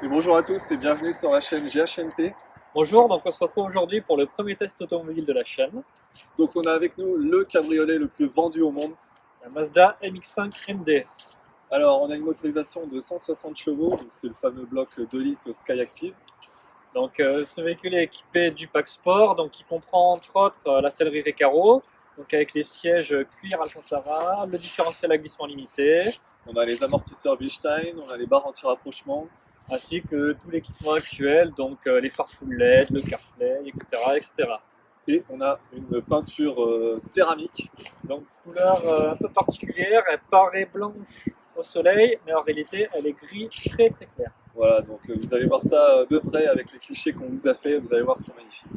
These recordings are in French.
Et bonjour à tous et bienvenue sur la chaîne GHNT. Bonjour, donc on se retrouve aujourd'hui pour le premier test automobile de la chaîne, Donc on a avec nous le cabriolet le plus vendu au monde. la Mazda MX-5 MD. Alors on a une motorisation de 160 chevaux, donc c'est le fameux bloc 2 litres Skyactiv. Donc ce véhicule est équipé du pack sport, donc qui comprend entre autres la sellerie Recaro, donc avec les sièges cuir Alcantara, le différentiel à glissement limité, On a les amortisseurs Bilstein, on a les barres anti-rapprochement. ainsi que tout l'équipement actuel, donc les phares full LED, le CarPlay, etc., etc. Et on a une peinture céramique. Donc couleur un peu particulière, elle paraît blanche au soleil, mais en réalité elle est gris très très clair. Voilà, donc vous allez voir ça de près avec les clichés qu'on vous a fait, vous allez voir c'est magnifique.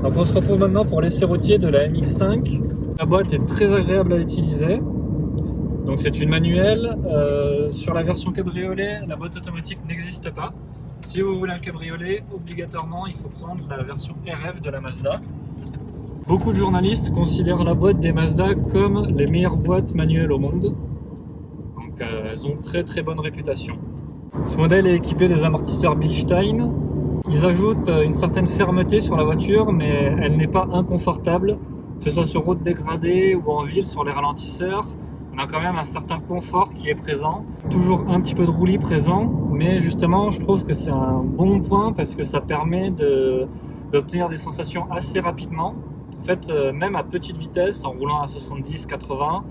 Donc on se retrouve maintenant pour l'essai routier de la MX-5. La boîte est très agréable à utiliser. Donc c'est une manuelle. Sur la version cabriolet, la boîte automatique n'existe pas. Si vous voulez un cabriolet, obligatoirement il faut prendre la version RF de la Mazda. Beaucoup de journalistes considèrent la boîte des Mazda comme les meilleures boîtes manuelles au monde. Donc elles ont très très bonne réputation. Ce modèle est équipé des amortisseurs Bilstein. Ils ajoutent une certaine fermeté sur la voiture, mais elle n'est pas inconfortable, que ce soit sur route dégradée ou en ville sur les ralentisseurs. On a quand même un certain confort qui est présent, toujours un petit peu de roulis présent, mais justement je trouve que c'est un bon point parce que ça permet d'obtenir des sensations assez rapidement. En fait, même à petite vitesse, en roulant à 70-80,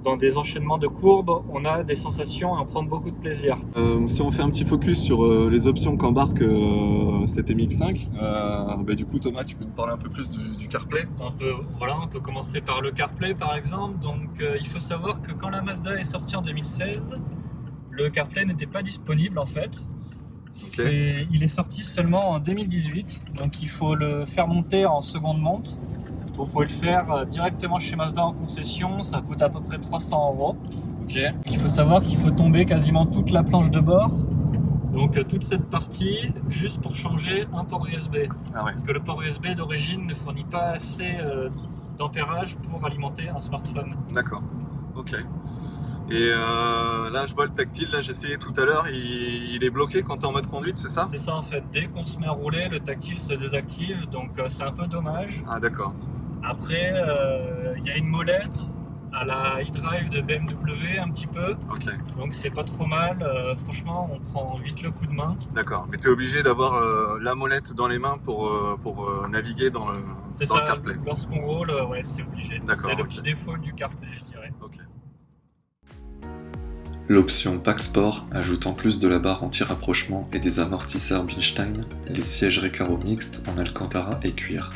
dans des enchaînements de courbes, on a des sensations et on prend beaucoup de plaisir. Si on fait un petit focus sur les options qu'embarque cette MX-5, du coup Thomas, tu peux nous parler un peu plus du CarPlay? On peut commencer par le CarPlay par exemple. Donc il faut savoir que quand la Mazda est sortie en 2016, le CarPlay n'était pas disponible en fait. Il est sorti seulement en 2018, donc il faut le faire monter en seconde monte. Vous pouvez le faire directement chez Mazda en concession, ça coûte à peu près 300 €. Ok. Il faut savoir qu'il faut tomber quasiment toute la planche de bord, donc toute cette partie, juste pour changer un port USB. Ah ouais. Parce que le port USB d'origine ne fournit pas assez d'ampérage pour alimenter un smartphone. D'accord. Ok. Et là, je vois le tactile, là j'essayais tout à l'heure, il est bloqué quand tu es en mode conduite, c'est ça? C'est ça en fait, dès qu'on se met à rouler, le tactile se désactive, donc c'est un peu dommage. Ah d'accord. Après, il y a une molette à la e-drive de BMW un petit peu, Ok. donc c'est pas trop mal. Franchement, on prend vite le coup de main. D'accord. Mais tu es obligé d'avoir la molette dans les mains pour naviguer dans le C'est ça, CarPlay. lorsqu'on roule, ouais, c'est obligé. D'accord, C'est le ok. petit défaut du CarPlay, je dirais. Ok. L'option Pack Sport ajoute en plus de la barre anti-rapprochement et des amortisseurs Bilstein, les sièges Recaro mixtes en Alcantara et cuir.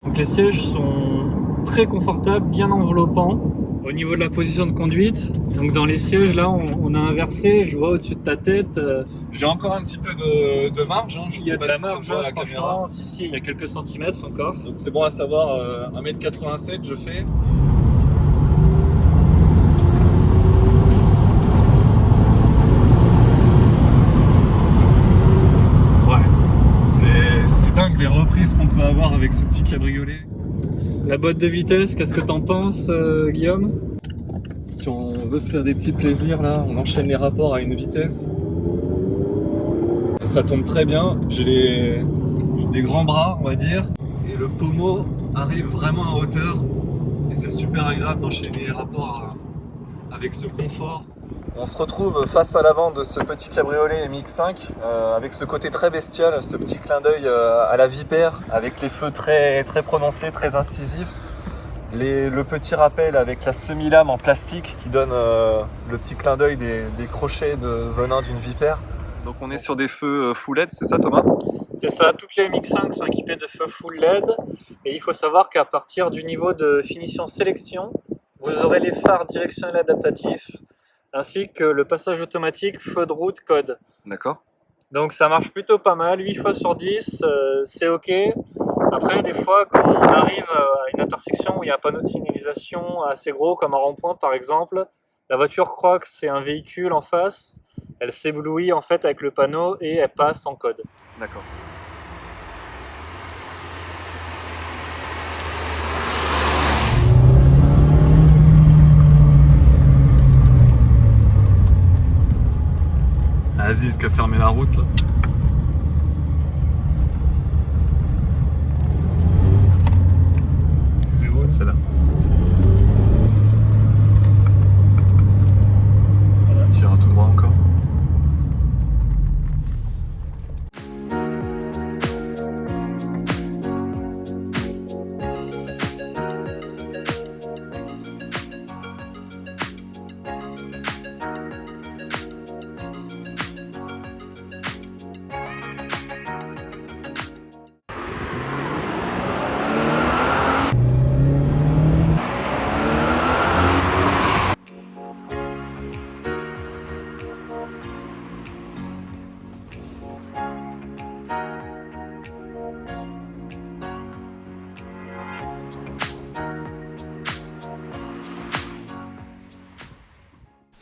Donc les sièges sont très confortables, bien enveloppants. Au Au niveau de la position de conduite, donc dans les sièges là on a inversé, je vois au-dessus de ta tête, J'ai encore un petit peu de marge, hein. Je il y a sais de pas la si ça se marge, voit à la franchement, caméra. si, il y a quelques centimètres encore. Donc c'est bon à savoir, 1m87 je fais. C'est dingue les reprises qu'on peut avoir avec ce petit cabriolet. La boîte de vitesse, qu'est-ce que t'en penses Guillaume? Si on veut se faire des petits plaisirs là, on enchaîne les rapports à une vitesse. Ça tombe très bien, j'ai des grands bras on va dire. Et le pommeau arrive vraiment à hauteur. Et c'est super agréable d'enchaîner les rapports avec ce confort. On se retrouve face à l'avant de ce petit cabriolet MX5 avec ce côté très bestial, ce petit clin d'œil à la vipère avec les feux très, très prononcés, très incisifs. Le petit rappel avec la semi-lame en plastique qui donne le petit clin d'œil des crochets de venin d'une vipère. Donc on est sur des feux full LED, c'est ça Thomas? C'est ça, toutes les MX5 sont équipées de feux full LED et il faut savoir qu'à partir du niveau de finition sélection, vous aurez les phares directionnels adaptatifs ainsi que le passage automatique feu de route code. D'accord. Donc ça marche plutôt pas mal, 8 fois sur 10, c'est ok. Après, des fois, quand on arrive à une intersection où il y a un panneau de signalisation assez gros, comme un rond-point par exemple, la voiture croit que c'est un véhicule en face, elle s'éblouit en fait avec le panneau et elle passe en code. D'accord. Aziz qui a fermé la route là. C'est là. Tu iras tout droit encore.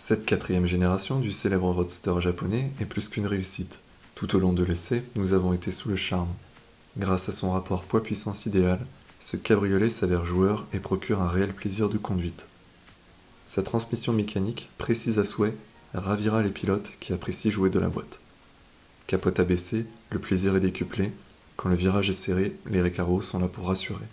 Cette quatrième génération du célèbre roadster japonais est plus qu'une réussite. Tout au long de l'essai, nous avons été sous le charme. Grâce à son rapport poids-puissance idéal, ce cabriolet s'avère joueur et procure un réel plaisir de conduite. Sa transmission mécanique, précise à souhait, ravira les pilotes qui apprécient jouer de la boîte. Capote abaissée, le plaisir est décuplé. Quand le virage est serré, les récaros sont là pour rassurer.